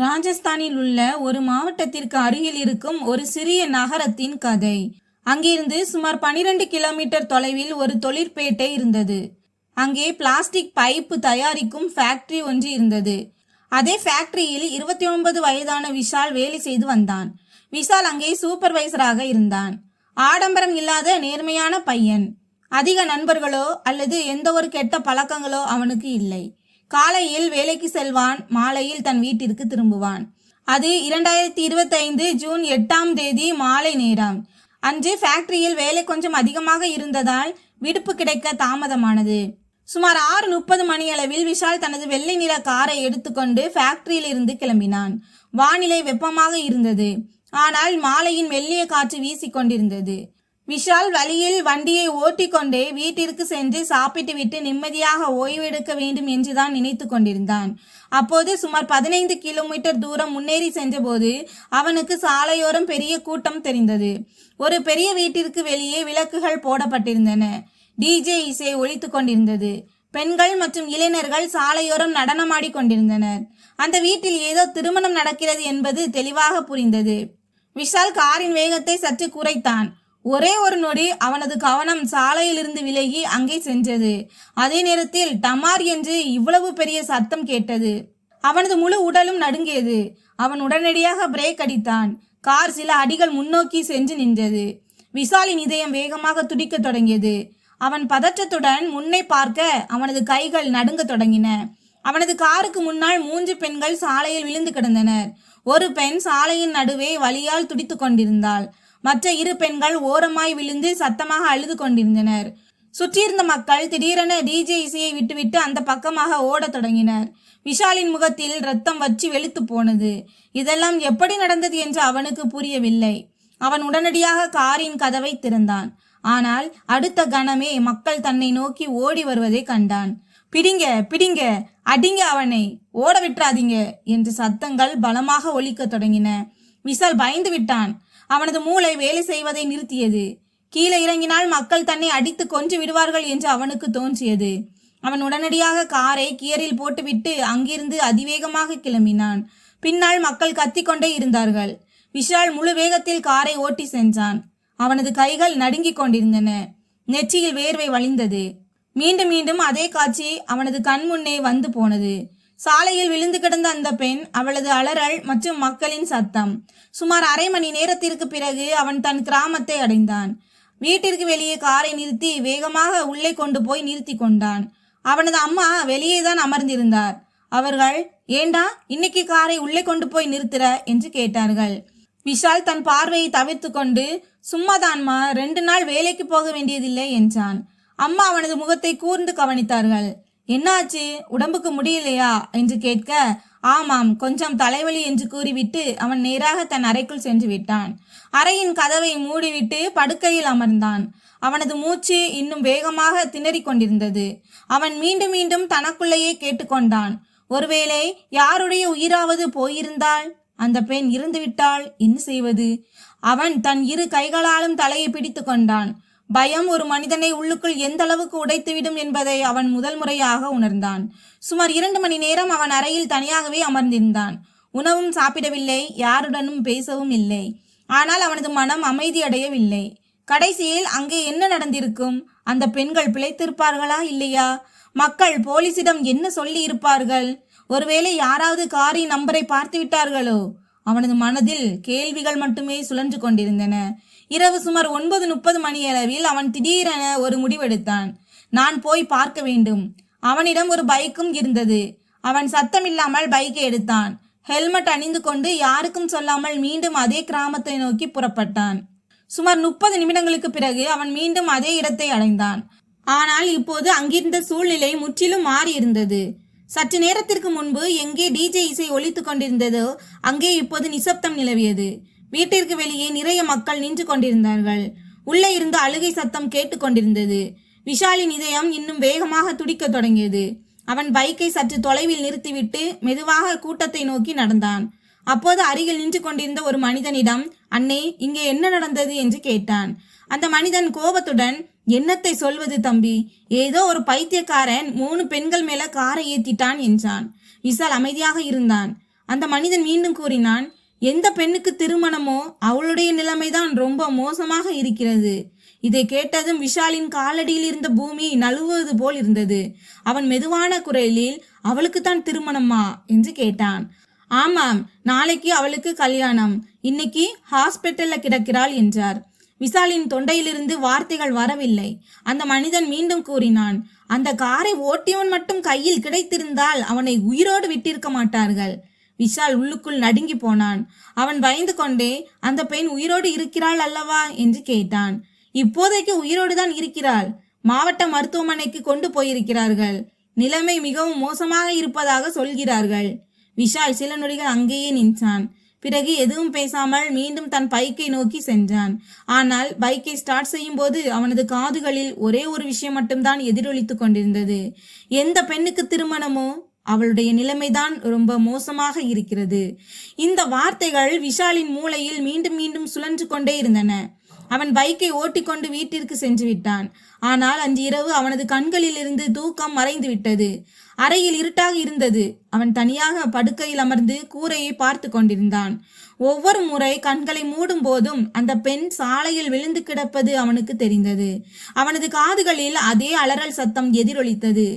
ராஜஸ்தானில் உள்ள ஒரு மாவட்டத்திற்கு அருகில் இருக்கும் ஒரு சிறிய நகரத்தின் கதை. அங்கிருந்து சுமார் 12 கிலோமீட்டர் தொலைவில் ஒரு தொழிற்பேட்டை இருந்தது. அங்கே பிளாஸ்டிக் பைப்பு தயாரிக்கும் ஃபேக்டரி ஒன்று இருந்தது. அதே ஃபேக்டரியில் 29 வயதான விஷால் வேலை செய்து வந்தான். விஷால் அங்கே சூப்பர்வைசராக இருந்தான். ஆடம்பரம் இல்லாத நேர்மையான பையன். அதிக நண்பர்களோ அல்லது எந்த ஒரு கெட்ட பழக்கங்களோ அவனுக்கு இல்லை. காலையில் வேலைக்கு செல்வான், மாலையில் தன் வீட்டிற்கு திரும்புவான். அது 2025 ஜூன் 8ஆம் தேதி மாலை நேரம். அன்று ஃபேக்டரியில் வேலை கொஞ்சம் அதிகமாக இருந்ததால் விடுப்பு கிடைக்க தாமதமானது. சுமார் 6:30 மணியளவில் விஷால் தனது வெள்ளை நிற காரை எடுத்துக்கொண்டு ஃபேக்டரியில் இருந்து கிளம்பினான். வானிலை வெப்பமாக இருந்தது. ஆனால் மாலையின் மெல்லிய காற்று வீசிக்கொண்டிருந்தது. விஷால் வழியில் வண்டியை ஓட்டிக்கொண்டே வீட்டிற்கு சென்று சாப்பிட்டுவிட்டு நிம்மதியாக ஓய்வெடுக்க வேண்டும் என்றுதான் நினைத்து கொண்டிருந்தான். அப்போது சுமார் 15 கிலோமீட்டர் தூரம் முன்னேறி சென்றபோது அவனுக்கு சாலையோரம் பெரிய கூட்டம் தெரிந்தது. ஒரு பெரிய வீட்டிற்கு வெளியே விளக்குகள் போடப்பட்டிருந்தன. டிஜே இசை ஒலித்து கொண்டிருந்தது. பெண்கள் மற்றும் இளைஞர்கள் சாலையோரம் நடனமாடி கொண்டிருந்தனர். அந்த வீட்டில் ஏதோ திருமணம் நடக்கிறது என்பது தெளிவாக புரிந்தது. விஷால் காரின் வேகத்தை சற்று குறைத்தான். ஒரே ஒரு நொடி அவனது கவனம் சாலையிலிருந்து விலகி அங்கே சென்றது. அதே நேரத்தில் டமார் என்று இவ்வளவு பெரிய சத்தம் கேட்டது. அவனது முழு உடலும் நடுங்கியது. அவன் உடனடியாக பிரேக் அடித்தான். கார் சில அடிகள் முன்னோக்கி சென்று நின்றது. விஷாலின் இதயம் வேகமாக துடிக்க தொடங்கியது. அவன் பதற்றத்துடன் முன்னே பார்க்க அவனது கைகள் நடுங்க தொடங்கின. அவனது காருக்கு முன்னால் 3 பெண்கள் சாலையில் விழுந்து கிடந்தனர். ஒரு பெண் சாலையின் நடுவே வலியால் துடித்து கொண்டிருந்தாள். மற்ற 2 பெண்கள் ஓரமாய் விழுந்து சத்தமாக அழுது கொண்டிருந்தனர். சுற்றியிருந்த மக்கள் திடீரென டிஜே இசையை விட்டுவிட்டு அந்த பக்கமாக ஓடத் தொடங்கினர். விஷாலின் முகத்தில் ரத்தம் வற்றி வெளுத்து போனது. இதெல்லாம் எப்படி நடந்தது என்று அவனுக்கு புரியவில்லை. அவன் உடனடியாக காரின் கதவை திறந்தான். ஆனால் அடுத்த கணமே மக்கள் தன்னை நோக்கி ஓடி வருவதை கண்டான். பிடிங்க பிடிங்க, அடிங்க, அவனை ஓட விட்டுறாதீங்க என்று சத்தங்கள் பலமாக ஒலிக்க தொடங்கின. விஷால் பயந்து விட்டான். அவனது மூளை வேலை செய்வதை நிறுத்தியது. கீழே இறங்கினால் மக்கள் தன்னை அடித்து கொன்று விடுவார்கள் என்று அவனுக்கு தோன்றியது. அவன் உடனடியாக காரை கியரில் போட்டுவிட்டு அங்கிருந்து அதிவேகமாக கிளம்பினான். பின்னால் மக்கள் கத்திக்கொண்டே இருந்தார்கள். விஷால் முழு வேகத்தில் காரை ஓட்டி சென்றான். அவனது கைகள் நடுங்கிக் கொண்டிருந்தன. நெற்றியில் வேர்வை வழிந்தது. மீண்டும் மீண்டும் அதே காட்சி அவனது கண் முன்னே வந்து போனது. சாலையில் விழுந்து கிடந்த அந்த பெண், அவளது அலறல் மற்றும் மக்களின் சத்தம். சுமார் அரை மணி நேரத்திற்கு பிறகு அவன் தன் கிராமத்தை அடைந்தான். வீட்டிற்கு வெளியே காரை நிறுத்தி வேகமாக உள்ளே கொண்டு போய் நிறுத்தி கொண்டான். அவனது அம்மா வெளியேதான் அமர்ந்திருந்தார். அவர்கள், ஏண்டா இன்னைக்கு காரை உள்ளே கொண்டு போய் நிறுத்துற என்று கேட்டார்கள். விஷால் தன் பார்வையை தவிர்த்து கொண்டு, சும்மாதான்மா, 2 நாள் வேலைக்கு போக வேண்டியதில்லை என்றான். அம்மா அவனது முகத்தை கூர்ந்து கவனித்தார்கள். என்னாச்சு, உடம்புக்கு முடியலையா என்று கேட்க, ஆமாம், கொஞ்சம் தலைவலி என்று கூறிவிட்டு அவன் நேராக தன் அறைக்குள் சென்று விட்டான். அறையின் கதவை மூடிவிட்டு படுக்கையில் அமர்ந்தான். அவனது மூச்சு இன்னும் வேகமாக திணறிக் கொண்டிருந்தது. அவன் மீண்டும் மீண்டும் தனக்குள்ளேயே கேட்டுக்கொண்டான், ஒருவேளை யாருடைய உயிராவது போயிருந்தால், அந்த பெண் இறந்துவிட்டால் என்ன செய்வது? அவன் தன் 2 கைகளாலும் தலையை பிடித்து கொண்டான். பயம் ஒரு மனிதனை உள்ளுக்குள் எந்த அளவுக்கு உடைத்துவிடும் என்பதை அவன் முதல் முறையாக உணர்ந்தான். சுமார் 2 மணி நேரம் அவன் அறையில் தனியாகவே அமர்ந்திருந்தான். உணவும் சாப்பிடவில்லை, யாருடனும் பேசவும் இல்லை. ஆனால் அவனது மனம் அமைதியடையவில்லை. கடைசியில் அங்கே என்ன நடந்திருக்கும்? அந்த பெண்கள் பிழைத்திருப்பார்களா இல்லையா? மக்கள் போலீசிடம் என்ன சொல்லி இருப்பார்கள்? ஒருவேளை யாராவது காரின் நம்பரை பார்த்து விட்டார்களோ? அவனது மனதில் கேள்விகள் மட்டுமே சுழன்று கொண்டிருந்தன. இரவு சுமார் 9:30 மணியளவில் அவன் திடீரென ஒரு முடிவெடுத்தான். நான் போய் பார்க்க வேண்டும். அவனிடம் ஒரு பைக்கும் இருந்தது. அவன் சத்தமில்லாமல் பைக்கை எடுத்தான். ஹெல்மெட் அணிந்து கொண்டு யாருக்கும் சொல்லாமல் மீண்டும் அதே கிராமத்தை நோக்கி புறப்பட்டான். சுமார் 30 நிமிடங்களுக்கு பிறகு அவன் மீண்டும் அதே இடத்தை அடைந்தான். ஆனால் இப்போது அங்கிருந்த சூழ்நிலை முற்றிலும் மாறி இருந்தது. சற்று நேரத்திற்கு முன்பு எங்கே டிஜே இசை ஒலித்து கொண்டிருந்ததோ அங்கே இப்போது நிசப்தம் நிலவியது. வீட்டிற்கு வெளியே நிறைய மக்கள் நின்று கொண்டிருந்தார்கள். உள்ளே இருந்து அழுகை சத்தம் கேட்டுக்கொண்டிருந்தது. விஷாலின் இதயம் இன்னும் வேகமாக துடிக்க தொடங்கியது. அவன் பைக்கை சற்று தொலைவில் நிறுத்திவிட்டு மெதுவாக கூட்டத்தை நோக்கி நடந்தான். அப்போது அருகில் நின்று கொண்டிருந்த ஒரு மனிதனிடம், அண்ணே, இங்கே என்ன நடந்தது என்று கேட்டான். அந்த மனிதன் கோபத்துடன், என்னத்தை சொல்வது தம்பி, ஏதோ ஒரு பைத்தியக்காரன் 3 பெண்கள் மேல காரை ஏத்திட்டான் என்றான். விஷால் அமைதியாக இருந்தான். அந்த மனிதன் மீண்டும் கூறினான், எந்த பெண்ணுக்கு திருமணமோ அவளுடைய நிலைமைதான் ரொம்ப மோசமாக இருக்கிறது. இதை கேட்டதும் விஷாலின் காலடியில் இருந்த பூமி நழுவுவது போல் இருந்தது. அவன் மெதுவான குரலில், அவளுக்குத்தான் திருமணமா என்று கேட்டான். ஆமாம், நாளைக்கு அவளுக்கு கல்யாணம், இன்னைக்கு ஹாஸ்பிட்டல்ல கிடக்கிறாள் என்றார். விஷாலின் தொண்டையிலிருந்து வார்த்தைகள் வரவில்லை. அந்த மனிதன் மீண்டும் கூறினான், அந்த காரை ஓட்டியவன் மட்டும் கையில் கிடைத்திருந்தால் அவனை உயிரோடு விட்டிருக்க மாட்டார்கள். விஷால் உள்ளுக்குள் நடுங்கி போனான். அவன் பயந்து கொண்டே, அந்த பெண் உயிரோடு இருக்கிறாள் அல்லவா என்று கேட்டான். இப்போதைக்கு உயிரோடு தான் இருக்கிறாள். மாவட்ட மருத்துவமனைக்கு கொண்டு போயிருக்கிறார்கள். நிலைமை மிகவும் மோசமாக இருப்பதாக சொல்கிறார்கள். விஷால் சில நொடிகள் அங்கேயே நின்றான். பிறகு எதுவும் பேசாமல் மீண்டும் தன் பைக்கை நோக்கி சென்றான். ஆனால் பைக்கை ஸ்டார்ட் செய்யும் போது அவனது காதுகளில் ஒரே ஒரு விஷயம் மட்டும்தான் எதிரொலித்துக் கொண்டிருந்தது. எந்த பெண்ணுக்கு திருமணமோ அவளுடைய நிலைமைதான் ரொம்ப மோசமாக இருக்கிறது. இந்த வார்த்தைகள் விஷாலின் மூளையில் மீண்டும் மீண்டும் சுழன்று கொண்டே இருந்தன. அவன் பைக்கை ஓட்டிக்கொண்டு வீட்டிற்கு சென்று விட்டான். ஆனால் அன்று இரவு அவனது கண்களில் இருந்து தூக்கம் மறைந்து விட்டது. அறையில் இருட்டாக இருந்தது. அவன் தனியாக படுக்கையில் அமர்ந்து கூரையை பார்த்து கொண்டிருந்தான். ஒவ்வொரு முறை கண்களை மூடும் போதும் அந்த பெண் சாலையில் விழுந்து கிடப்பது அவனுக்கு தெரிந்தது. அவனது காதுகளில் அதே அலறல் சத்தம் எதிரொலித்தது.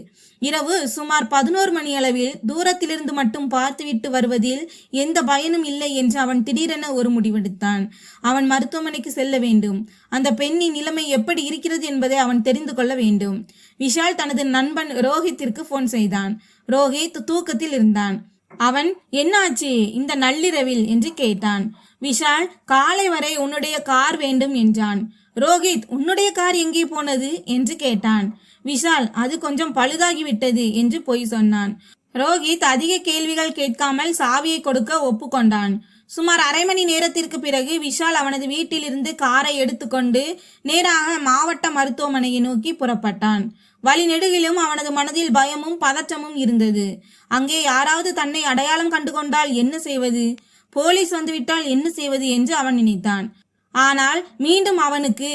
இரவு சுமார் 11 மணி அளவில் தூரத்திலிருந்து மட்டும் பார்த்துவிட்டு வருவதில் எந்த பயனும் இல்லை என்று அவன் திடீரென ஒரு முடிவெடுத்தான். அவன் மருத்துவமனைக்கு செல்ல வேண்டும். அந்த பெண்ணின் நிலைமை எப்படி இருக்கிறது என்பதை அவன் தெரிந்து கொள்ள வேண்டும். விஷால் தனது நண்பன் ரோஹித்திற்கு போன் செய்தான். ரோஹித் தூக்கத்தில் இருந்தான். அவன், என்ன ஆச்சு இந்த நள்ளிரவில் என்று கேட்டான். விஷால், காலை வரை உன்னுடைய கார் வேண்டும் என்றான். ரோஹித், உன்னுடைய கார் எங்கே போனது என்று கேட்டான். விஷால், அது கொஞ்சம் பழுதாகிவிட்டது என்று பொய் சொன்னான். ரோஹித் அதிக கேள்விகள் கேட்காமல் சாவியை கொடுக்க ஒப்புக்கொண்டான். சுமார் அரை மணி நேரத்திற்கு பிறகு விஷால் அவனது வீட்டிலிருந்து காரை எடுத்துக்கொண்டு நேராக மாவட்ட மருத்துவமனையை நோக்கி புறப்பட்டான். வழி நெடுகிலும் அவனது மனதில் பயமும் பதற்றமும் இருந்தது. அங்கே யாராவது தன்னை அடையாளம் கண்டு கொண்டால் என்ன செய்வது, போலீஸ் வந்துவிட்டால் என்ன செய்வது என்று அவன் நினைத்தான். ஆனால் மீண்டும் அவனுக்கு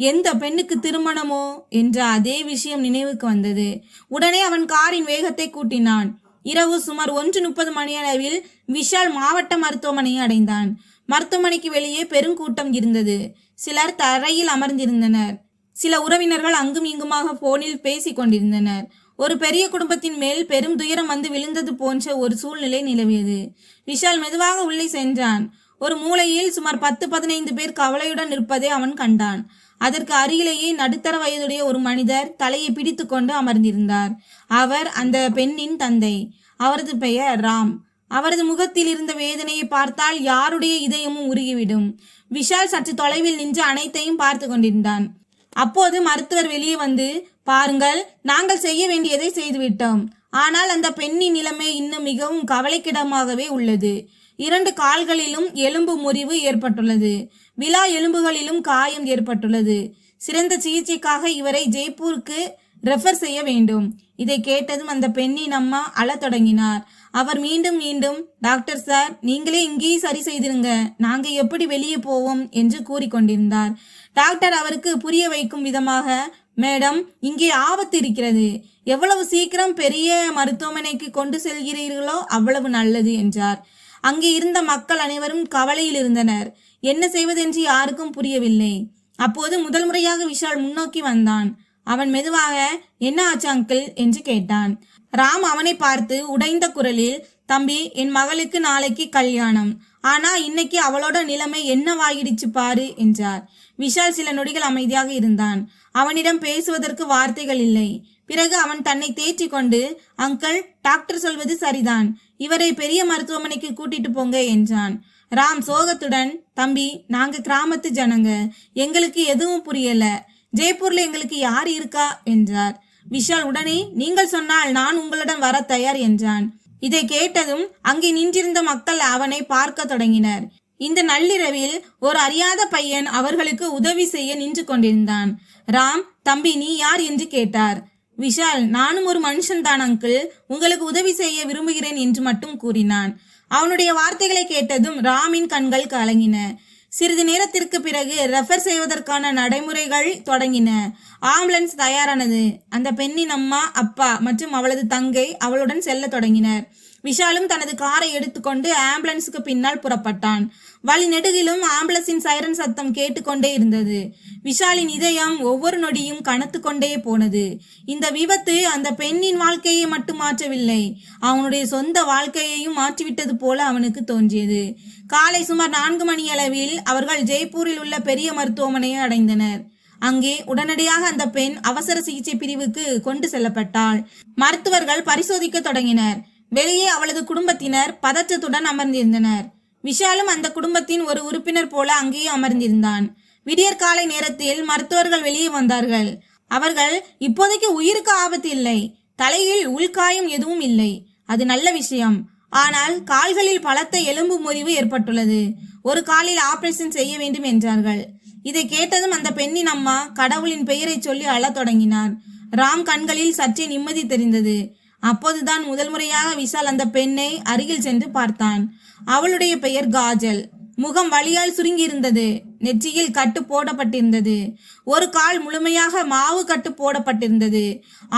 எந்த பெண்ணுக்கு திருமணமோ என்ற அதே விஷயம் நினைவுக்கு வந்தது. உடனே அவன் காரின் வேகத்தை கூட்டினான். இரவு சுமார் 1:30 மணியளவில் விஷால் மாவட்ட மருத்துவமனையை அடைந்தான். மருத்துவமனைக்கு வெளியே பெருங்கூட்டம் இருந்தது. சிலர் தரையில் அமர்ந்திருந்தனர். சில உறவினர்கள் அங்கும் இங்குமாக போனில் பேசிக் கொண்டிருந்தனர். ஒரு பெரிய குடும்பத்தின் மேல் பெரும் துயரம் வந்து விழுந்தது போன்ற ஒரு சூழ்நிலை நிலவியது. விஷால் மெதுவாக உள்ளே சென்றான். ஒரு மூலையில் சுமார் 10-15 பேர் கவலையுடன் நிற்பதை அவன் கண்டான். அதற்கு அருகிலேயே நடுத்தர வயதுடைய ஒரு மனிதர் தலையை பிடித்து கொண்டு அமர்ந்திருந்தார். அவர் அந்த பெண்ணின் தந்தை. அவரது பெயர் ராம். அவரது முகத்தில் இருந்த வேதனையை பார்த்தால் யாருடைய இதயமும் உருகிவிடும். விஷால் சற்று தொலைவில் நின்று அனைத்தையும் பார்த்து கொண்டிருந்தான். அப்போது மருத்துவர் வெளியே வந்து, பாருங்கள், நாங்கள் செய்ய வேண்டியதை செய்துவிட்டோம். ஆனால் அந்த பெண்ணின் நிலைமை இன்னும் மிகவும் கவலைக்கிடமாகவே உள்ளது. 2 கால்களிலும் எலும்பு முறிவு ஏற்பட்டுள்ளது. விலா எலும்புகளிலும் காயம் ஏற்பட்டுள்ளது. சிறந்த சிகிச்சைக்காக இவரை ஜெய்ப்பூருக்கு ரெஃபர் செய்ய வேண்டும். இதை கேட்டதும் அந்த பெண்ணின் அம்மா அழத் தொடங்கினார். அவர் மீண்டும் மீண்டும், டாக்டர் சார், நீங்களே இங்கேயே சரி செய்திருங்க, நாங்க எப்படி வெளியே போவோம் என்று கூறிக்கொண்டிருந்தார். டாக்டர் அவருக்கு புரிய வைக்கும் விதமாக, மேடம், இங்கே ஆபத்து இருக்கிறது, எவ்வளவு சீக்கிரம் பெரிய மருத்துவமனைக்கு கொண்டு செல்கிறீர்களோ அவ்வளவு நல்லது என்றார். அங்கே இருந்த மக்கள் அனைவரும் கவலையில் இருந்தனர். என்ன செய்வதென்று யாருக்கும் புரியவில்லை. அப்போது முதல் முறையாக விஷால் முன்னோக்கி வந்தான். அவன் மெதுவாக, என்ன ஆச்சு அங்கிள் என்று கேட்டான். ராம் அவனை பார்த்து உடைந்த குரலில், தம்பி, என் மகளுக்கு நாளைக்கு கல்யாணம். ஆனா இன்னைக்கு அவளோட நிலைமை என்னவாகிடுச்சு பாரு என்றார். விஷால் சில நொடிகள் அமைதியாக இருந்தான். அவனிடம் பேசுவதற்கு வார்த்தைகள் இல்லை. பிறகு அவன் தன்னை தேற்றி கொண்டு, அங்கிள், டாக்டர் சொல்வது சரிதான், இவரை பெரிய மருத்துவமனைக்கு கூட்டிட்டு போங்க என்றான். ராம் சோகத்துடன், தம்பி, நாங்க கிராமத்து ஜனங்க, எங்களுக்கு எதுவும் புரியல, ஜெய்ப்பூர்ல எங்களுக்கு யார் இருக்கா என்றார். விஷால் உடனே, நீங்கள் சொன்னால் நான் உங்களுடன் வர தயார் என்றான். இதை கேட்டதும் அங்கே நின்றிருந்த மக்கள் அவனை பார்க்க தொடங்கினர். இந்த நள்ளிரவில் ஒரு அறியாத பையன் அவர்களுக்கு உதவி செய்ய நின்று கொண்டிருந்தான். ராம், தம்பி, நீ யார் என்று கேட்டார். விஷால், நானும் ஒரு மனுஷன் தான் அங்கிள், உங்களுக்கு உதவி செய்ய விரும்புகிறேன் என்று மட்டும் கூறினான். அவனுடைய வார்த்தைகளை கேட்டதும் ராமின் கண்கள் கலங்கின. சிறிது நேரத்திற்கு பிறகு ரெஃபர் செய்வதற்கான நடைமுறைகள் தொடங்கின. ஆம்புலன்ஸ் தயாரானது. அந்த பெண்ணின் அம்மா, அப்பா மற்றும் அவளது தங்கை அவளுடன் செல்ல தொடங்கினர். விஷாலும் தனது காரை எடுத்துக்கொண்டு ஆம்புலன்ஸுக்கு பின்னால் புறப்பட்டான். வழி நெடுகிலும் ஆம்புலன்ஸின் சைரன் சத்தம் கேட்டுக்கொண்டே இருந்தது. விஷாலின் இதயம் ஒவ்வொரு நொடியும் கனத்து கொண்டே போனது. இந்த விபத்து அந்த பெண்ணின் வாழ்க்கையை மட்டும் மாற்றவில்லை, அவனுடைய சொந்த வாழ்க்கையையும் மாற்றிவிட்டது போல அவனுக்கு தோன்றியது. காலை சுமார் 4 மணி அளவில் அவர்கள் ஜெய்ப்பூரில் உள்ள பெரிய மருத்துவமனையை அடைந்தனர். அங்கே உடனடியாக அந்த பெண் அவசர சிகிச்சை பிரிவுக்கு கொண்டு செல்லப்பட்டாள். மருத்துவர்கள் பரிசோதிக்க தொடங்கினர். வெளியே அவளது குடும்பத்தினர் பதற்றத்துடன் அமர்ந்திருந்தனர். விஷாலும் அந்த குடும்பத்தின் ஒரு உறுப்பினர் போல அங்கேயே அமர்ந்திருந்தான். விடியற்காலை நேரத்தில் மருத்துவர்கள் வெளியே வந்தார்கள். அவர்கள், இப்போதைக்கு உயிருக்கு ஆபத்து இல்லை, தலையில் உள்காயம் எதுவும் இல்லை, அது நல்ல விஷயம். ஆனால் கால்களில் பலத்த எலும்பு முறிவு ஏற்பட்டுள்ளது, ஒரு காலில் ஆபரேஷன் செய்ய வேண்டும் என்றார்கள். இதை கேட்டதும் அந்த பெண்ணின் அம்மா கடவுளின் பெயரை சொல்லி அழத் தொடங்கினார். ராம் கண்களில் சற்றே நிம்மதி தெரிந்தது. அப்போதுதான் முதல் முறையாக விஷால் அந்த பெண்ணை அருகில் சென்று பார்த்தான். அவளுடைய பெயர் காஜல். முகம் வலியால் சுருங்கியிருந்தது. நெற்றியில் கட்டு போடப்பட்டிருந்தது. ஒரு கால் முழுமையாக மாவு கட்டு போடப்பட்டிருந்தது.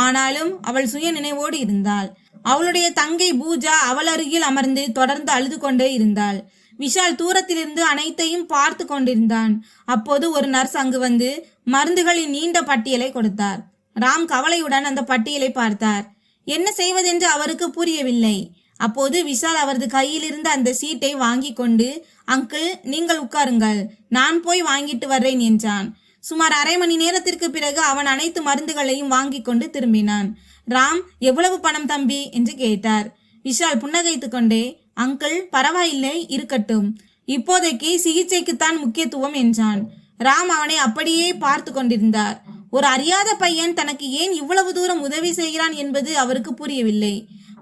ஆனாலும் அவள் சுய நினைவோடு இருந்தாள். அவளுடைய தங்கை பூஜா அவள் அருகில் அமர்ந்து தொடர்ந்து அழுது கொண்டே இருந்தாள். விஷால் தூரத்திலிருந்து அனைத்தையும் பார்த்து கொண்டிருந்தான். அப்போது ஒரு நர்ஸ் அங்கு வந்து மருந்துகளின் நீண்ட பட்டியலை கொடுத்தார். ராம் கவலையுடன் அந்த பட்டியலை பார்த்தார். என்ன செய்வதென்று அவருக்கு புரியவில்லை. அப்போது விஷால் அவரது கையில் இருந்த அந்த சீட்டை வாங்கி கொண்டு, அங்கிள், நீங்கள் உட்காருங்கள், நான் போய் வாங்கிட்டு வர்றேன் என்றான். சுமார் அரை மணி நேரத்திற்கு பிறகு அவன் அனைத்து மருந்துகளையும் வாங்கி கொண்டு திரும்பினான். ராம், எவ்வளவு பணம் தம்பி என்று கேட்டார். விஷால் புன்னகைத்து கொண்டே, அங்கிள், பரவாயில்லை, இருக்கட்டும், இப்போதைக்கு சிகிச்சைக்குத்தான் முக்கியத்துவம் என்றான். ராம் அவனை அப்படியே பார்த்து கொண்டிருந்தார். ஒரு அறியாத பையன் தனக்கு ஏன் இவ்வளவு தூரம் உதவி செய்கிறான் என்பது அவருக்கு புரியவில்லை.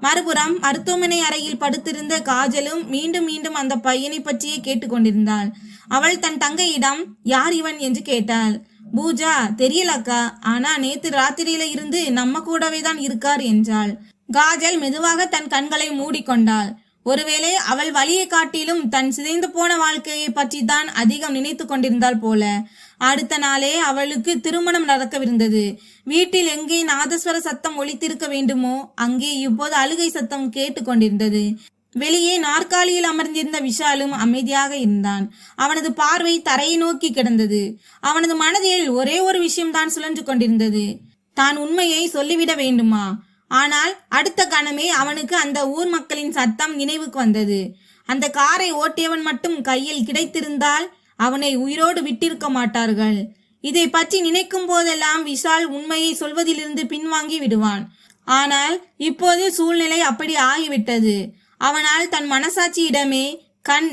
மறுபுறம் மருத்துவமனை அறையில் படுத்திருந்த காஜலும் மீண்டும் மீண்டும் அந்த பையனை பற்றியே கேட்டுக்கொண்டிருந்தாள். அவள் தன் தங்கையிடம், யார் இவன் என்று கேட்டாள். பூஜா, தெரியலக்கா, ஆனா நேத்து ராத்திரியில இருந்து நம்ம கூடவே தான் இருக்கார் என்றாள். காஜல் மெதுவாக தன் கண்களை மூடிக்கொண்டாள். ஒருவேளை அவள் வலியை காட்டிலும் தன் சிதைந்து போன வாழ்க்கையை பற்றி தான் அதிகம் நினைத்து கொண்டிருந்தாள் போல. அடுத்த நாளே அவளுக்கு திருமணம் நடக்கவிருந்தது. வீட்டில் எங்கே நாதஸ்வர சத்தம் ஒலித்திருக்க வேண்டுமோ அங்கே இப்போது அழுகை சத்தம் கேட்டு கொண்டிருந்தது. வெளியே நாற்காலியில் அமர்ந்திருந்த விஷாலும் அமைதியாக இருந்தான். அவனது பார்வை தரையை நோக்கி கிடந்தது. அவனது மனதில் ஒரே ஒரு விஷயம்தான் சுழன்று கொண்டிருந்தது. தான் உண்மையை சொல்லிவிட வேண்டுமா? ஆனால் அடுத்த கணமே அவனுக்கு அந்த ஊர் மக்களின் சத்தம் நினைவுக்கு வந்தது. அந்த காரை ஓட்டியவன் மட்டும் கையில் கிடைத்திருந்தால் அவனை உயிரோடு விட்டிருக்க மாட்டார்கள். இதை பற்றி நினைக்கும் போதெல்லாம் விஷால் உண்மையை சொல்வதிலிருந்து பின்வாங்கி விடுவான். ஆனால் இப்போது சூழ்நிலை அப்படி ஆகிவிட்டது. அவனால் தன் மனசாட்சியிடமே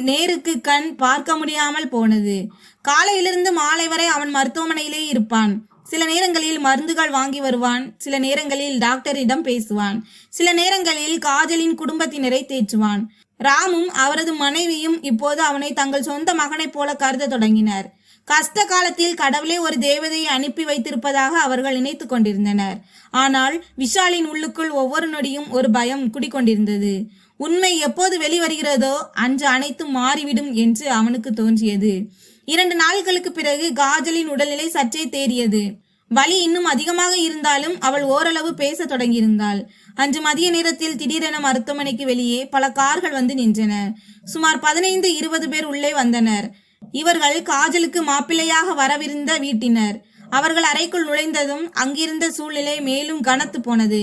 நேருக்கு கண் பார்க்க முடியாமல் போனது. காலையிலிருந்து மாலை வரை அவன் மருத்துவமனையிலே இருப்பான். சில நேரங்களில் மருந்துகள் வாங்கி வருவான், சில நேரங்களில் டாக்டரிடம் பேசுவான், சில நேரங்களில் காஜலின் குடும்பத்தினரை தேற்றுவான். ராமும் அவரது மனைவியும் இப்போது அவனை தங்கள் சொந்த மகனைப் போல கருத தொடங்கினர். கஷ்ட காலத்தில் கடவுளே ஒரு தேவதையை அனுப்பி வைத்திருப்பதாக அவர்கள் நினைத்து கொண்டிருந்தனர். ஆனால் விஷாலின் உள்ளுக்குள் ஒவ்வொரு நொடியும் ஒரு பயம் குடிக்கொண்டிருந்தது. உண்மை எப்போது வெளிவருகிறதோ அன்று அனைத்தும் மாறிவிடும் என்று அவனுக்கு தோன்றியது. 2 நாட்களுக்கு பிறகு காஜலின் உடல்நிலை சற்றே தேறியது. வலி இன்னும் அதிகமாக இருந்தாலும் அவள் ஓரளவு பேச தொடங்கியிருந்தாள். அன்று மதிய நேரத்தில் திடீரென மருத்துவமனைக்கு வெளியே பல கார்கள் வந்து நின்றன. சுமார் 15-20 பேர் உள்ளே வந்தனர். இவர்கள் காஜலுக்கு மாப்பிள்ளையாக வரவிருந்த வீட்டினர். அவர்கள் அறைக்குள் நுழைந்ததும் அங்கிருந்த சூழ்நிலை மேலும் கனத்து போனது.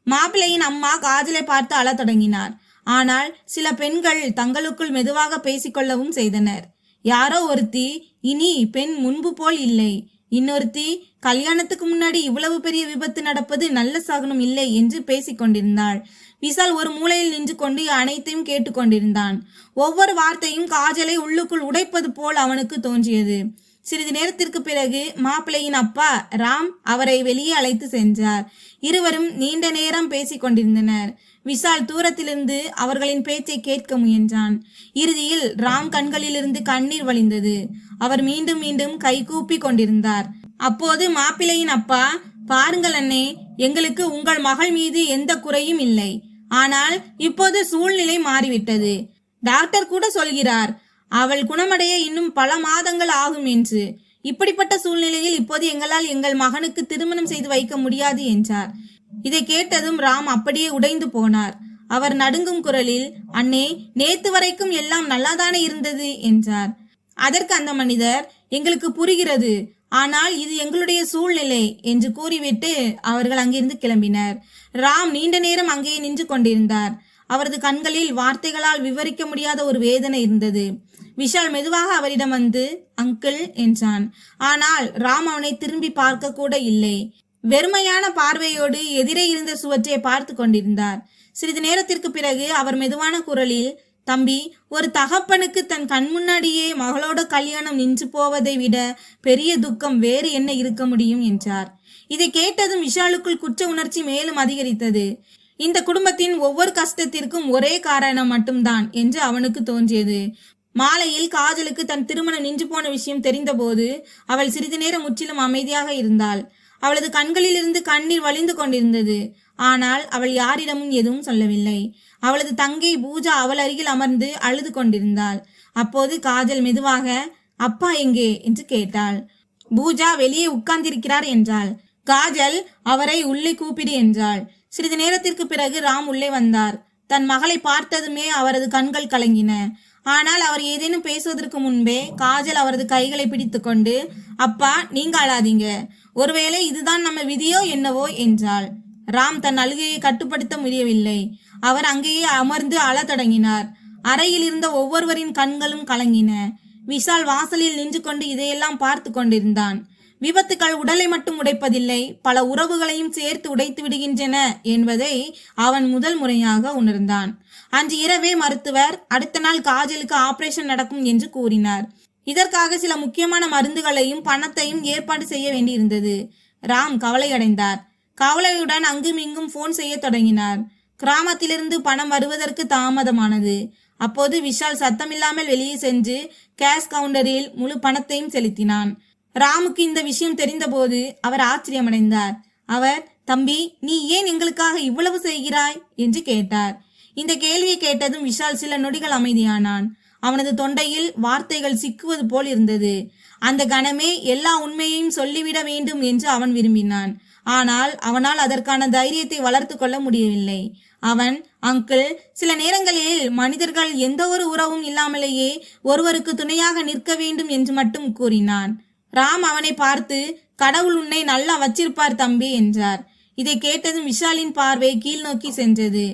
மாப்பிள்ளையின் அம்மா காஜலை பார்த்து அழத் தொடங்கினார். ஆனால் சில பெண்கள் தங்களுக்குள் மெதுவாக பேசிக்கொள்ளவும் செய்தனர். யாரோ ஒருத்தி, இனி பெண் முன்பு போல் இல்லை, இன்னொருத்தி, கல்யாணத்துக்கு முன்னாடி இவ்வளவு பெரிய விபத்து நடப்பது நல்ல சகுனம் இல்லை என்று பேசிக்கொண்டிருந்தாள். விஷால் ஒரு மூலையில் நின்று கொண்டு அனைத்தையும் கேட்டுக்கொண்டிருந்தான். ஒவ்வொரு வார்த்தையும் காஜலை உள்ளுக்குள் உடைப்பது போல் அவனுக்கு தோன்றியது. சிறிது நேரத்திற்கு பிறகு மாப்பிள்ளையின் அப்பா ராம் அவரை வெளியே அழைத்து சென்றார். இருவரும் நீண்ட நேரம் பேசிக் கொண்டிருந்தனர். விஷால் தூரத்திலிருந்து அவர்களின் பேச்சை கேட்க முயன்றான். இறுதியில் ராம் கண்களிலிருந்து கண்ணீர் வழிந்தது. அவர் மீண்டும் மீண்டும் கைகூப்பி கொண்டிருந்தார். அப்போது மாப்பிள்ளையின் அப்பா, பாருங்கள் அண்ணே, எங்களுக்கு உங்கள் மகள் மீது எந்த குறையும் இல்லை. ஆனால் இப்போது சூழ்நிலை மாறிவிட்டது. டாக்டர் கூட சொல்கிறார் அவள் குணமடைய இன்னும் பல மாதங்கள் ஆகும் என்று. இப்படிப்பட்ட சூழ்நிலையில் இப்போது எங்களால் எங்கள் மகனுக்கு திருமணம் செய்து வைக்க முடியாது என்றார். இதை கேட்டதும் ராம் அப்படியே உடைந்து போனார். அவர் நடுங்கும் குரலில், அண்ணே, நேத்து வரைக்கும் எல்லாம் நல்லாதானே இருந்தது என்றார். அதற்கு அந்த மனிதர், எங்களுக்கு புரிகிறது, ஆனால் இது எங்களுடைய சூழ்நிலை என்று கூறிவிட்டு அவர்கள் அங்கிருந்து கிளம்பினர். ராம் நீண்ட நேரம் அங்கேயே நின்று கொண்டிருந்தார். அவரது கண்களில் வார்த்தைகளால் விவரிக்க முடியாத ஒரு வேதனை இருந்தது. விஷால் மெதுவாக அவரிடம் வந்து, அங்கிள் என்றான். ஆனால் ராம் அவனை திரும்பி பார்க்க கூட இல்லை. வெறுமையான பார்வையோடு எதிரே இருந்த சுவற்றை பார்த்து கொண்டிருந்தார். சிறிது நேரத்திற்கு பிறகு அவர் மெதுவான குரலில், தம்பி, ஒரு தகப்பனுக்கு தன் கண் முன்னாடியே மகளோட கல்யாணம் நின்று போவதை விட பெரிய துக்கம் வேறு என்ன இருக்க முடியும் என்றார். இதை கேட்டதும் விஷாலுக்குள் குற்ற உணர்ச்சி மேலும் அதிகரித்தது. இந்த குடும்பத்தின் ஒவ்வொரு கஷ்டத்திற்கும் ஒரே காரணம் மட்டும்தான் என்று அவனுக்கு தோன்றியது. மாலையில் காஜலுக்கு தன் திருமணம் நின்று போன விஷயம் தெரிந்தபோது அவள் சிறிது நேரம் முற்றிலும் அமைதியாக இருந்தாள். அவளது கண்களிலிருந்து கண்ணீர் வழிந்து கொண்டிருந்தது. ஆனால் அவள் யாரிடமும் எதுவும் சொல்லவில்லை. அவளது தங்கை பூஜா அவள் அருகில் அமர்ந்து அழுது கொண்டிருந்தாள். அப்போது காஜல் மெதுவாக, அப்பா எங்கே என்று கேட்டாள். பூஜா வெளியே உட்கார்ந்திருக்கிறார் என்றாள். காஜல் அவரை உள்ளே கூப்பிடு என்றாள். சிறிது நேரத்திற்கு பிறகு ராம் உள்ளே வந்தார். தன் மகளை பார்த்ததுமே அவரது கண்கள் கலங்கின. ஆனால் அவர் ஏதேனும் பேசுவதற்கு முன்பே காஜல் அவரது கைகளை பிடித்து கொண்டு, அப்பா, நீங்க அழாதீங்க, ஒருவேளை இதுதான் நம்ம விதியோ என்னவோ என்றாள். ராம் தன் அழுகையை கட்டுப்படுத்த முடியவில்லை. அவர் அங்கேயே அமர்ந்து அழத் தொடங்கினார். அறையில் இருந்த ஒவ்வொருவரின் கண்களும் கலங்கின. விஷால் வாசலில் நின்று கொண்டு இதையெல்லாம் பார்த்து கொண்டிருந்தான். விபத்துக்கள் உடலை மட்டும் உடைப்பதில்லை, பல உறவுகளையும் சேர்த்து உடைத்து விடுகின்றன என்பதை அவன் முதல் முறையாக உணர்ந்தான். அன்று இரவே மருத்துவர் அடுத்த நாள் காஜலுக்கு ஆபரேஷன் நடக்கும் என்று கூறினார். இதற்காக சில முக்கியமான மருந்துகளையும் பணத்தையும் ஏற்பாடு செய்ய வேண்டியிருந்தது. ராம் கவலையடைந்தார். கவலையுடன் அங்கும் இங்கும் போன் செய்ய தொடங்கினார். கிராமத்திலிருந்து பணம் வருவதற்கு தாமதமானது. அப்போது விஷால் சத்தமில்லாமல் வெளியே சென்று கேஷ் கவுண்டரில் முழு பணத்தையும் செலுத்தினான். ராமுக்கு இந்த விஷயம் தெரிந்தபோது அவர் ஆச்சரியமடைந்தார். அவர், தம்பி, நீ ஏன் எங்களுக்காக இவ்வளவு செய்கிறாய் என்று கேட்டார். இந்த கேள்வியை கேட்டதும் விஷால் சில நொடிகள் அமைதியானான். அவனது தொண்டையில் வார்த்தைகள் சிக்குவது போல் இருந்தது. அந்த கணமே எல்லா உண்மையையும் சொல்லிவிட வேண்டும் என்று அவன் விரும்பினான். ஆனால் அவனால் அதற்கான தைரியத்தை வளர்த்து கொள்ள முடியவில்லை. அவன், அங்கிள், சில நேரங்களில் மனிதர்கள் எந்த ஒரு உறவும் இல்லாமலேயே ஒருவருக்கு துணையாக நிற்க வேண்டும் என்று மட்டும் கூறினான். ராம் அவனை பார்த்து, கடவுள் உன்னை நல்லா வச்சிருப்பார் தம்பி என்றார். இதை கேட்டதும் விஷாலின் பார்வை கீழ் நோக்கி சென்றது.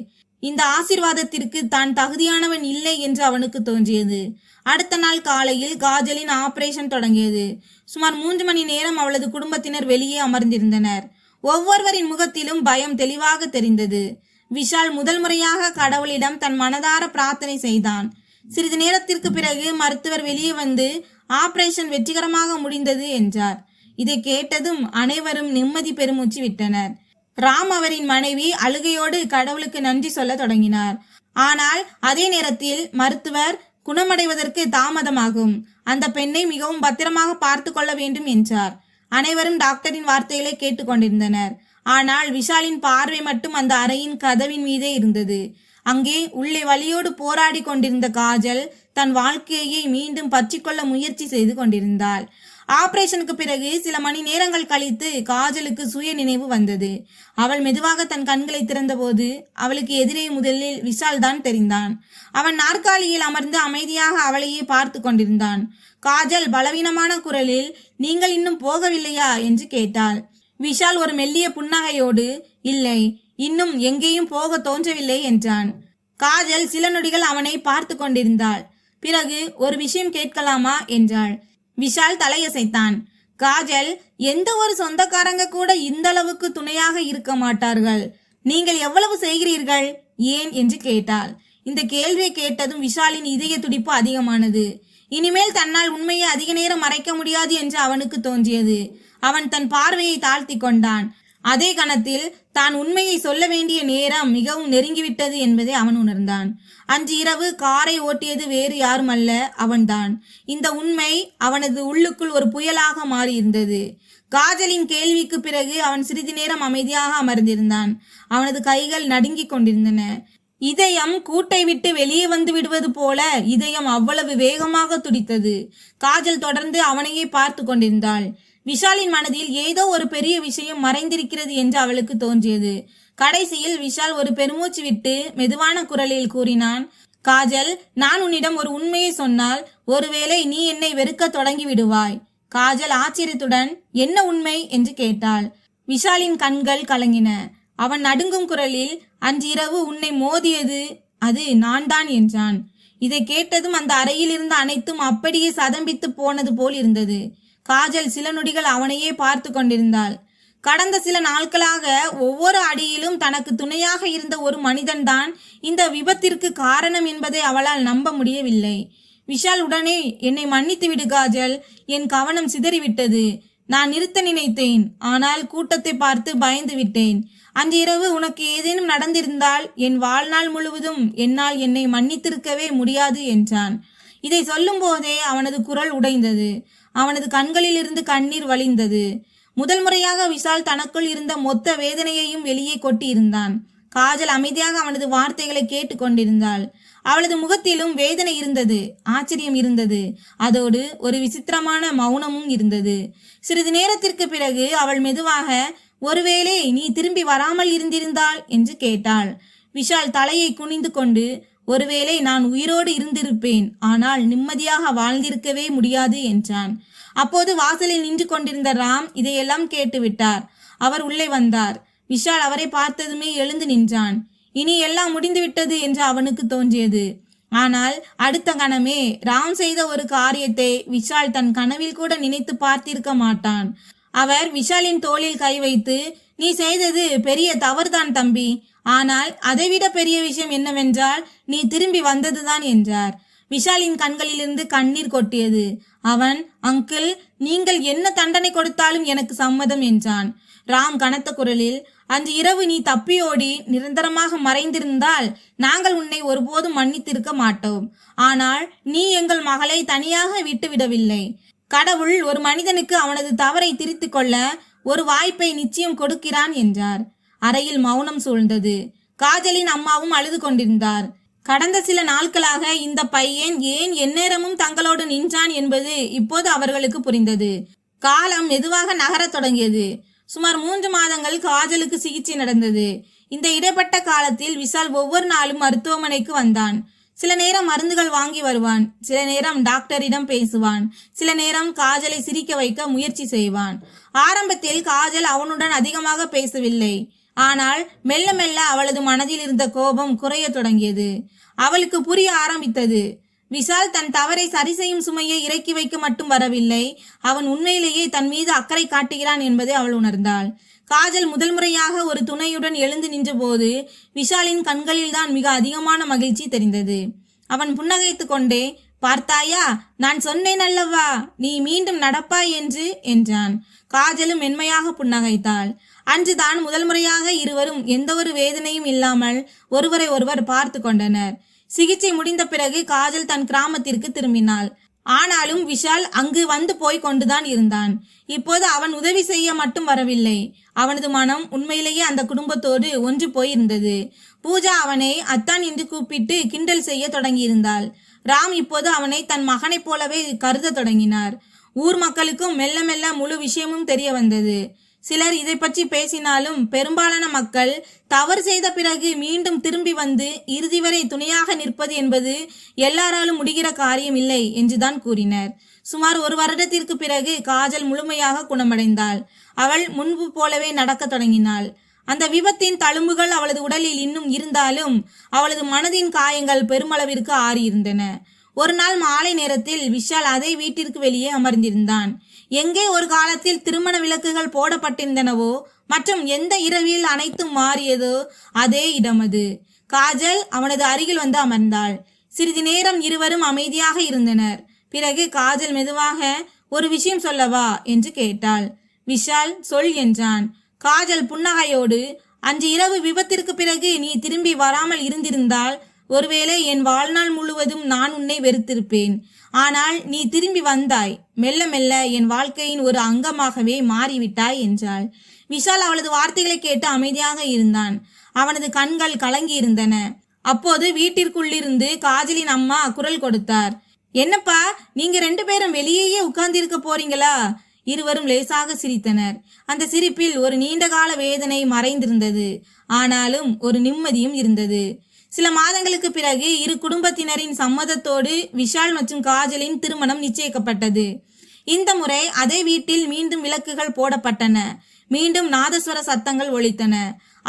இந்த ஆசீர்வாதத்திற்கு தான் தகுதியானவன் இல்லை என்று அவனுக்கு தோன்றியது. அடுத்த நாள் காலையில் காஜலின் ஆபரேஷன் தொடங்கியது. சுமார் 3 மணி நேரம் அவளது குடும்பத்தினர் வெளியே அமர்ந்திருந்தனர். ஒவ்வொருவரின் முகத்திலும் பயம் தெளிவாக தெரிந்தது. விஷால் முதல் முறையாக கடவுளிடம் தன் மனதார பிரார்த்தனை செய்தான். சிறிது நேரத்திற்கு பிறகு மருத்துவர் வெளியே வந்து, ஆபரேஷன் வெற்றிகரமாக முடிந்தது என்றார். இதை கேட்டதும் அனைவரும் நிம்மதி பெருமூச்சு விட்டனர். ராம் அவரின் மனைவி அழுகையோடு கடவுளுக்கு நன்றி சொல்ல தொடங்கினார். ஆனால் அதே நேரத்தில் மருத்துவர், குணமடைவதற்கு தாமதமாகும், அந்த பெண்ணை மிகவும் பத்திரமாக பார்த்து கொள்ள வேண்டும் என்றார். அனைவரும் டாக்டரின் வார்த்தைகளை கேட்டுக்கொண்டிருந்தனர். ஆனால் விஷாலின் பார்வை மட்டும் அந்த அறையின் கதவின் மீதே இருந்தது. அங்கே உள்ளே வலியோடு போராடி கொண்டிருந்த காஜல் தன் வாழ்க்கையை மீண்டும் பற்றிக்கொள்ள முயற்சி செய்து கொண்டிருந்தாள். ஆபரேஷனுக்கு பிறகு சில மணி நேரங்கள் கழித்து காஜலுக்கு சுய நினைவு வந்தது. அவள் மெதுவாக தன் கண்களை திறந்தபோது அவளுக்கு எதிரே முதலில் விஷால் தான் தெரிந்தான். அவன் நாற்காலியில் அமர்ந்து அமைதியாக அவளையே பார்த்து கொண்டிருந்தான். காஜல் பலவீனமான குரலில், நீங்கள் இன்னும் போகவில்லையா என்று கேட்டாள். விஷால் ஒரு மெல்லிய புன்னகையோடு, இல்லை, இன்னும் எங்கேயும் போக தோன்றவில்லை என்றான். காஜல் சில நொடிகள் அவனை பார்த்து கொண்டிருந்தாள். பிறகு, ஒரு விஷயம் கேட்கலாமா என்றாள். விஷால் தலையசைத்தான். காஜல், எந்த ஒரு சொந்தக்காரங்க கூட இந்த அளவுக்கு துணையாக இருக்க மாட்டார்கள். நீங்கள் எவ்வளவு செய்கிறீர்கள் ஏன் என்று கேட்டாள். இந்த கேள்வியை கேட்டதும் விஷாலின் இதய துடிப்பு அதிகமானது. இனிமேல் தன்னால் உண்மையை அதிக நேரம் மறைக்க முடியாது என்று அவனுக்கு தோன்றியது. அவன் தன் பார்வையை தாழ்த்தி கொண்டான். அதே கணத்தில் தான் உண்மையை சொல்ல வேண்டிய நேரம் மிகவும் நெருங்கிவிட்டது என்பதை அவன் உணர்ந்தான். அன்று இரவு காரை ஓட்டியது வேறு யாரும் அல்ல, அவன்தான். இந்த உண்மை அவனது உள்ளுக்குள் ஒரு புயலாக மாறியிருந்தது. காஜலின் கேள்விக்கு பிறகு அவன் சிறிது நேரம் அமைதியாக அமர்ந்திருந்தான். அவனது கைகள் நடுங்கிக் கொண்டிருந்தன. இதயம் கூட்டை விட்டு வெளியே வந்து விடுவது போல இதயம் அவ்வளவு வேகமாக துடித்தது. காஜல் தொடர்ந்து அவனையே பார்த்து கொண்டிருந்தாள். விஷாலின் மனதில் ஏதோ ஒரு பெரிய விஷயம் மறைந்திருக்கிறது என்று அவளுக்கு தோன்றியது. கடைசியில் விஷால் ஒரு பெருமூச்சு விட்டு மெதுவான குரலில் கூறினான், காஜல், நான் உன்னிடம் ஒரு உண்மையை சொன்னால் ஒருவேளை நீ என்னை வெறுக்க தொடங்கி விடுவாய். காஜல் ஆச்சரியத்துடன் என்ன உண்மை என்று கேட்டாள். விஷாலின் கண்கள் கலங்கின. அவன் நடுங்கும் குரலில், அன்று இரவு உன்னை மோதியது அது நான் தான் என்றான். இதை கேட்டதும் அந்த அறையில் இருந்த அனைத்தும் அப்படியே சதம்பித்து போனது போல் இருந்தது. காஜல் சில நொடிகள் அவனையே பார்த்து கொண்டிருந்தாள். கடந்த சில நாட்களாக ஒவ்வொரு அடியிலும் தனக்கு துணையாக இருந்த ஒரு மனிதன்தான் இந்த விபத்திற்கு காரணம் என்பதை அவளால் நம்ப முடியவில்லை. விஷால் உடனே, என்னை மன்னித்து விடு காஜல், என் கவனம் சிதறிவிட்டது. நான் நிறுத்த நினைத்தேன், ஆனால் கூட்டத்தை பார்த்து பயந்து விட்டேன். அன்று இரவு உனக்கு ஏதேனும் நடந்திருந்தால் என் வாழ்நாள் முழுவதும் என்னால் என்னை மன்னித்திருக்கவே முடியாது என்றான். இதை சொல்லும் போதே அவனது குரல் உடைந்தது. அவனது கண்களிலிருந்து கண்ணீர் வழிந்தது. முதல் முறையாக விஷால் தனக்குள் இருந்த மொத்த வேதனையையும் வெளியே கொட்டியிருந்தான். காஜல் அமைதியாக அவனது வார்த்தைகளை கேட்டு கொண்டிருந்தாள். அவளது முகத்திலும் வேதனை இருந்தது, ஆச்சரியம் இருந்தது, அதோடு ஒரு விசித்திரமான மௌனமும் இருந்தது. சிறிது நேரத்திற்கு பிறகு அவள் மெதுவாக, ஒருவேளை நீ திரும்பி வராமல் இருந்திருந்தாள் என்று கேட்டாள். விஷால் தலையை குனிந்து கொண்டு, ஒருவேளை நான் உயிரோடு இருந்திருப்பேன், ஆனால் நிம்மதியாக வாழ்ந்திருக்கவே முடியாது என்றான். அப்போது வாசலில் நின்று கொண்டிருந்த ராம் இதையெல்லாம் கேட்டுவிட்டார். அவர் உள்ளே வந்தார். விஷால் அவரை பார்த்ததுமே எழுந்து நின்றான். இனி எல்லாம் முடிந்துவிட்டது என்று அவனுக்கு தோன்றியது. ஆனால் அடுத்த கணமே ராம் செய்த ஒரு காரியத்தை விஷால் தன் கனவில் கூட நினைத்து பார்த்திருக்க மாட்டான். அவர் விஷாலின் தோளில் கை வைத்து, நீ செய்தது பெரிய தவறுதான் தம்பி, ஆனால் அதைவிட பெரிய விஷயம் என்னவென்றால் நீ திரும்பி வந்ததுதான் என்றார். விஷாலின் கண்களிலிருந்து கண்ணீர் கொட்டியது. அவன், அங்கிள், நீங்கள் என்ன தண்டனை கொடுத்தாலும் எனக்கு சம்மதம் என்றான். ராம் கனத்த குரலில், அன்று இரவு நீ தப்பியோடி நிரந்தரமாக மறைந்திருந்தால் நாங்கள் உன்னை ஒருபோதும் மன்னித்திருக்க மாட்டோம். ஆனால் நீ எங்கள் மகளை தனியாக விட்டுவிடவில்லை. கடவுள் ஒரு மனிதனுக்கு அவனது தவறை திருத்திக் கொள்ள ஒரு வாய்ப்பை நிச்சயம் கொடுக்கிறான் என்றார். அறையில் மௌனம் சூழ்ந்தது. காஜலின் அம்மாவும் அழுது கொண்டிருந்தார். கடந்த சில நாட்களாக இந்த பையன் ஏன் எந்நேரமும் தங்களோடு நின்றான் என்பது இப்போது அவர்களுக்கு புரிந்தது. காலம் மெதுவாக நகரத் தொடங்கியது. சுமார் 3 மாதங்கள் காஜலுக்கு சிகிச்சை நடந்தது. இந்த இடைப்பட்ட காலத்தில் விஷால் ஒவ்வொரு நாளும் மருத்துவமனைக்கு வந்தான். சில நேரம் மருந்துகள் வாங்கி வருவான், சில நேரம் டாக்டரிடம் பேசுவான், சில நேரம் காஜலை சிரிக்க வைக்க முயற்சி செய்வான். ஆரம்பத்தில் காஜல் அவனுடன் அதிகமாக பேசவில்லை. ஆனால் மெல்ல மெல்ல அவளது மனதில் இருந்த கோபம் குறைய தொடங்கியது. அவளுக்கு புரிய ஆரம்பித்தது. விஷால் தன் தவறை சரி செய்யும் சுமையை இறக்கி வைக்க மட்டும் வரவில்லை, அவன் உண்மையிலேயே தன் மீது அக்கறை காட்டுகிறான் என்பதை அவள் உணர்ந்தாள். காஜல் முதல் முறையாக ஒரு துணையுடன் எழுந்து நின்ற போது விஷாலின் கண்களில்தான் மிக அதிகமான மகிழ்ச்சி தெரிந்தது. அவன் புன்னகைத்து கொண்டே, பார்த்தாயா, நான் சொன்னேன் அல்லவா, நீ மீண்டும் நடப்பாய் என்று என்றான். காஜலும் மென்மையாக புன்னகைத்தாள். அன்றுதான் முதல் முறையாக இருவரும் எந்த ஒரு வேதனையும் இல்லாமல் ஒருவரை ஒருவர் பார்த்து கொண்டனர். சிகிச்சை முடிந்த பிறகு காஜல் தன் கிராமத்திற்கு திரும்பினாள். ஆனாலும் விஷால் அங்கு வந்து போய் கொண்டுதான் இருந்தான். இப்போது அவன் உதவி செய்ய மட்டும் வரவில்லை, அவனது மனம் உண்மையிலேயே அந்த குடும்பத்தோடு ஒன்று போயிருந்தது. பூஜா அவனை அத்தான் என்று கூப்பிட்டு கிண்டல் செய்ய தொடங்கியிருந்தாள். ராம் இப்போது அவனை தன் மகனைப் போலவே கருத தொடங்கினார். ஊர் மக்களுக்கும் மெல்ல மெல்ல முழு விஷயமும் தெரிய வந்தது. சிலர் இதை பற்றி பேசினாலும் பெரும்பாலான மக்கள் தவறு செய்த பிறகு மீண்டும் திரும்பி வந்து இறுதி வரை துணையாக நிற்பது என்பது எல்லாராலும் முடிகிற காரியம் இல்லை என்றுதான் கூறினர். சுமார் 1 வருடத்திற்கு பிறகு காஜல் முழுமையாக குணமடைந்தாள். அவள் முன்பு போலவே நடக்க தொடங்கினாள். அந்த விபத்தின் தழும்புகள் அவளது உடலில் இன்னும் இருந்தாலும் அவளது மனதின் காயங்கள் பெருமளவிற்கு ஆறியிருந்தன. ஒரு நாள் மாலை நேரத்தில் விஷால் அதே வீட்டிற்கு வெளியே அமர்ந்திருந்தான். எங்கே ஒரு காலத்தில் திருமண விளக்குகள் போடப்பட்டிருந்தனவோ மற்றும் எந்த இரவில் அனைத்தும் மாறியதோ அதே இடம் அது. காஜல் அவனது அருகில் வந்து அமர்ந்தாள். சிறிது நேரம் இருவரும் அமைதியாக இருந்தனர். பிறகு காஜல் மெதுவாக, ஒரு விஷயம் சொல்லவா என்று கேட்டாள். விஷால் சொல் என்றான். காஜல் புன்னகையோடு, அன்று இரவு விபத்திற்கு பிறகு நீ திரும்பி வராமல் இருந்திருந்தால் ஒருவேளை என் வாழ்நாள் முழுவதும் நான் உன்னை வெறுத்திருப்பேன். ஆனால் நீ திரும்பி வந்தாய், மெல்ல மெல்ல என் வாழ்க்கையின் ஒரு அங்கமாகவே மாறிவிட்டாய் என்றாள். விஷால் அவளது வார்த்தைகளை கேட்டு அமைதியாக இருந்தான். அவனது கண்கள் கலங்கி இருந்தன. அப்போது வீட்டிற்குள்ளிருந்து காஜலின் அம்மா குரல் கொடுத்தார். என்னப்பா, நீங்க 2 பேரும் வெளியேயே உட்கார்ந்திருக்க போறீங்களா? இருவரும் லேசாக சிரித்தனர். அந்த சிரிப்பில் ஒரு நீண்டகால வேதனை மறைந்திருந்தது. ஆனாலும் ஒரு நிம்மதியும் இருந்தது. சில மாதங்களுக்கு பிறகு இரு குடும்பத்தினரின் சம்மதத்தோடு விஷால் மற்றும் காஜலின் திருமணம் நிச்சயிக்கப்பட்டது. இந்த முறை அதே வீட்டில் மீண்டும் விளக்குகள் போடப்பட்டன. மீண்டும் நாதஸ்வர சத்தங்கள் ஒலித்தன.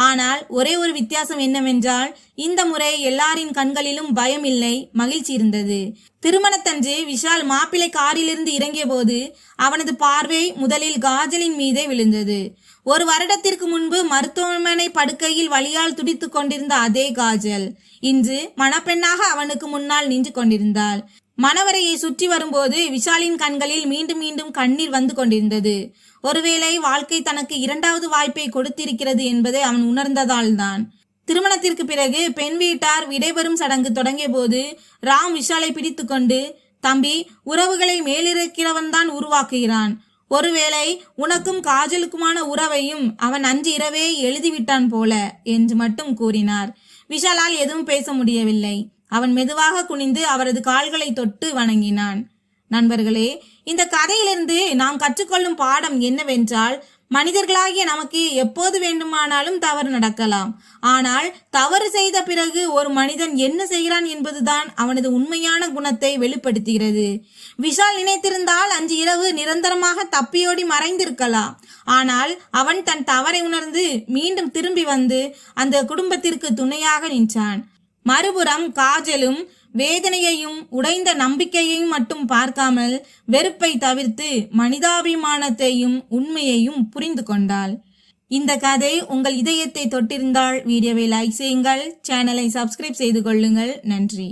ஆனால் ஒரே ஒரு வித்தியாசம் என்னவென்றால், இந்த முறை எல்லாரின் கண்களிலும் பயம் இல்லை, மகிழ்ச்சி இருந்தது. திருமணத்தன்று விஷால் மாப்பிள்ளை காரிலிருந்து இறங்கிய போது அவனது பார்வை முதலில் காஜலின் மீதே விழுந்தது. ஒரு வருடத்திற்கு முன்பு மருத்துவமனை படுக்கையில் வலியால் துடித்துக் கொண்டிருந்த அதே காஜல் இன்று மணப்பெண்ணாக அவனுக்கு முன்னால் நின்று கொண்டிருந்தாள். மணவரையை சுற்றி வரும்போது விஷாலின் கண்களில் மீண்டும் மீண்டும் கண்ணீர் வந்து கொண்டிருந்தது. ஒருவேளை வாழ்க்கை தனக்கு இரண்டாவது வாய்ப்பை கொடுத்திருக்கிறது என்பதை அவன் உணர்ந்ததால்தான். திருமணத்திற்கு பிறகு பெண் வீட்டார் விடைபெறும் சடங்கு தொடங்கிய போது ராம் விஷாலை பிடித்து கொண்டு, தம்பி, உறவுகளை மேலிருக்கிறவன் தான் உருவாக்குகிறான். ஒருவேளை உனக்கும் காஜலுக்குமான உறவையும் அவன் அன்று இரவே எழுதிவிட்டான் போல என்று மட்டும் கூறினார். விஷாலால் எதுவும் பேச முடியவில்லை. அவன் மெதுவாக குனிந்து அவரது கால்களை தொட்டு வணங்கினான். நண்பர்களே, இந்த கதையிலிருந்து நாம் கற்றுக்கொள்ளும் பாடம் என்னவென்றால், மனிதர்களாகிய நமக்கு எப்போது வேண்டுமானாலும் தவறு நடக்கலாம். ஆனால் தவறு செய்த பிறகு ஒரு மனிதன் என்ன செய்கிறான் என்பதுதான் அவனது உண்மையான குணத்தை வெளிப்படுத்துகிறது. விஷால் நினைத்திருந்தால் அன்று இரவு நிரந்தரமாக தப்பியோடி மறைந்திருக்கலாம். ஆனால் அவன் தன் தவறை உணர்ந்து மீண்டும் திரும்பி வந்து அந்த குடும்பத்திற்கு துணையாக நின்றான். மறுபுறம் காஜலும் வேதனையையும் உடைந்த நம்பிக்கையையும் மட்டும் பார்க்காமல் வெறுப்பை தவிர்த்து மனிதாபிமானத்தையும் உண்மையையும் புரிந்து கொண்டாள். இந்த கதை உங்கள் இதயத்தை தொட்டிருந்தால் வீடியோவை லைக் செய்யுங்கள், சேனலை சப்ஸ்கிரைப் செய்து கொள்ளுங்கள். நன்றி.